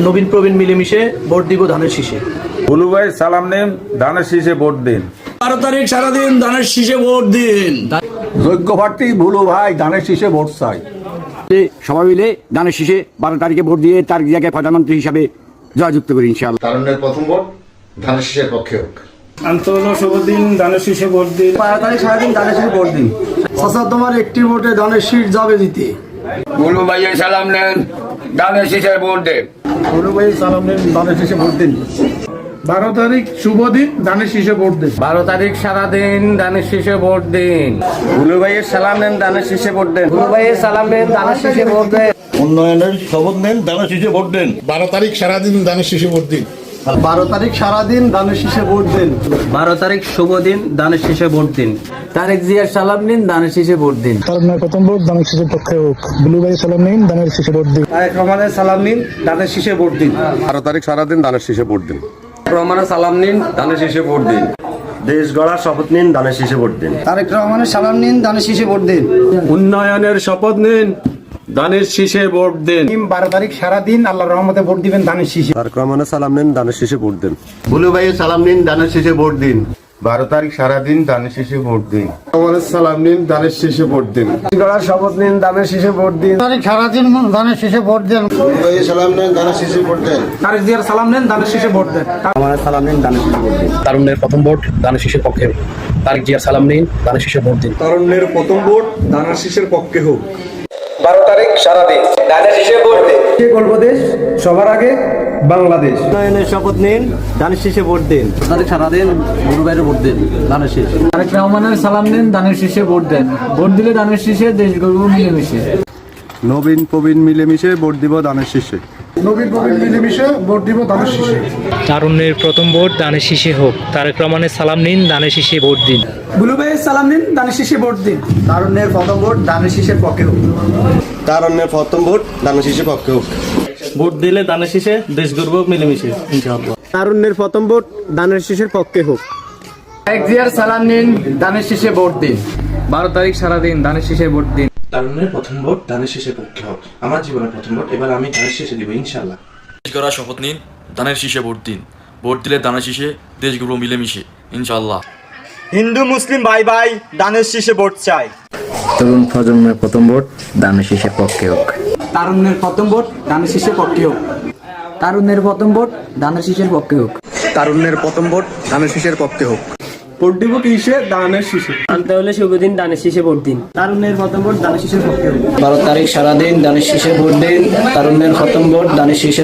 নবীন প্রবীণ মিলেমিশে ভোট দিব ধানের শীষে। বুলু ভাই সালাম নেন, ধানের শীষে ভোট দিন। 12 তারিখ সারাদিন ধানের শীষে ভোট দিন। যোগ্য প্রার্থী বুলু ভাই ধানের শীষে ভোট চাই। সবাই মিলে ধানের শীষে 12 তারিখে ভোট দিয়ে তার জায়গায় প্রধানমন্ত্রী হিসাবে জয়যুক্ত করি ইনশাআল্লাহ। তারুণ্যের প্রথম ভোট ধানের শীষের পক্ষে হোক। আন্তর্জাতিক শুভ দিন, ধানের শীষে ভোট দিন। 12 তারিখ সারাদিন ধানের শীষে ভোট দিন। তোমার একটি ভোটে ধানের শীষ যাবে দিতে। বুলু ভাইয়ের সালাম নেন, ধানের শীষে ভোট দেন। বুলু ভাই সালাম নেন, ধানের শীষে ভোট দিন। 12 তারিখ শুভ দিন, ধানের শীষে ভোট দিন। 12 তারিখ সারাদিন ধানের শীষে ভোট দিন। বুলু ভাইয়ের সালাম নেন, ধানের শীষে ভোট দেন। বুলু ভাইয়ের সালাম নেন, ধানের শীষে ভোট দেন। উন্নয়নের শপথ নেন, ধানের শীষে ভোট দেন। 12 তারিখ সারাদিন ধানের শীষে ভোট দিন। 12 তারিখ সারাদিন ধানের শীষে ভোট দেন। 12 তারিখ শুভ দিন, ধানের শীষে ভোট দিন। তারেক জিয়ার সালাম নিন, ধানের শীষে ভোট দিন। তারুণ্যের প্রথম ভোট ধানের শীষের পক্ষে হোক। বুলু ভাই সালাম নিন, ধানের শীষে ভোট দিন। তারেক রহমানের সালাম নিন, ধানের শীষে ভোট দিন। 12 তারিখ সারাদিন ধানের শীষে ভোট দিন। রহমানের সালাম নিন, ধানের শীষে ভোট দিন। দেশ গড়ার শপথ নিন, ধানের শীষে ভোট দিন। তারেক রহমানের সালাম নিন, ধানের শীষে ভোট দিন। উন্নয়নের শপথ নিন, ধানের শীষে ভোট দিন। 12 তারিখ সারাদিন আল্লাহর রহমতে ভোট দিবেন ধানের শীষে। তারেক রহমানের সালাম নিন, ধানের শীষে ভোট দিন। বুলু ভাইয়ের সালাম নিন, ধানের শীষে ভোট দিন। 12 তারিখ সারাদিন ধানের শীষে ভোট দিন। আমাদের সালাম নিন, ধানের শীষে ভোট দিন। গড়ার শপথ নিন, ধানের শীষে ভোট দিন। তারিখ সারাদিন ধানের শীষে ভোট দেন। বুলু ভাইয়ের সালাম নিন, ধানের শীষে ভোট দেন। তারেক জিয়ার সালাম নেন, ধানের শীষে ভোট দেন। আমার সালাম নিন, ধানের শীষে ভোট দিন। তারুণ্যের প্রথম ভোট ধানের শীষের পক্ষে হোক। তারেক জিয়ার সালাম নিন, ধানের শীষে ভোট দিন। তারুণ্যের প্রথম ভোট ধানের শীষের পক্ষে হোক। 12 তারিখ সারাদিন ধানের শীষে ভোট দিন। গল্প দেশ সবার আগে বাংলাদেশ। উন্নয়নের শপথ নিন, ধানের শীষে ভোট দিন। তারিখ সারাদিন বুলু ভাইয়ের ভোট দিন, ধানের শীষ। তারেক রহমানের সালাম নেন, ধানের শীষে ভোট দেন। ভোট দিলে ধানের শীষে, দেশ গর্ব মিলেমিশে। নবীন প্রবীণ মিলেমিশে ভোট দিব ধানের শীষে। নবীন প্রবীণ মিলেমিশে ভোট দিব ধানের শীষে। তারুণ্যের প্রথম ভোট ধানের শীষে হোক। তারেক রহমানের সালাম নিন, ধানের শীষে ভোট দিন। বুলু ভাইয়ের সালাম নিন, ধানের শীষে ভোট দিন। তারুণ্যের প্রথম ভোট ধানের শীষের পক্ষে হোক। তারুণ্যের প্রথম ভোট ধানের শীষে পক্ষে হোক। ভোট দিলে ধানের শীষে, দেশ গর্ব মিলেমিশে ইনশাআল্লাহ। তারুণ্যের প্রথম ভোট ধানের শীষের পক্ষে হোক। তারেক জিয়ার সালাম নিন, ধানের শীষে ভোট দিন। 12 তারিখ সারাদিন ধানের শীষে ভোট দিন। তারুণ্যের প্রথম ভোট ধানের শীষের পক্ষে হোক। আমার জীবনের প্রথম ভোট এবার আমি ধানের শীষে দিব ইনশাআল্লাহ। দেশ গড়ার শপথ নিন, ধানের শীষে ভোট দিন। ভোট দিলে ধানের শীষে, দেশ গর্ব মিলেমিশে ইনশাআল্লাহ। হিন্দু মুসলিম ভাই ভাই ধানের শীষে ভোট চাই। তরুণ প্রজন্মের প্রথম ভোট ধানের শীষের পক্ষে হোক। তারুণ্যের প্রথম ভোট ধানের শীষের পক্ষে হোক। তারুণ্যের প্রথম ভোট ধানের শীষের পক্ষে হোক। তারুণ্যের প্রথম ভোট ধানের শীষের পক্ষে হোক। ভোট দিব কিসে? ধানের শীষে। আন্তর্জাতিক শুভ দিন, ধানের শীষে ভোট দিন। তারুণ্যের প্রথম ভোট ধানের শীষের পক্ষে হোক। 12 তারিখ সারাদিন ধানের শীষে ভোট দিন। তারুণ্যের প্রথম ভোট ধানের শীষে।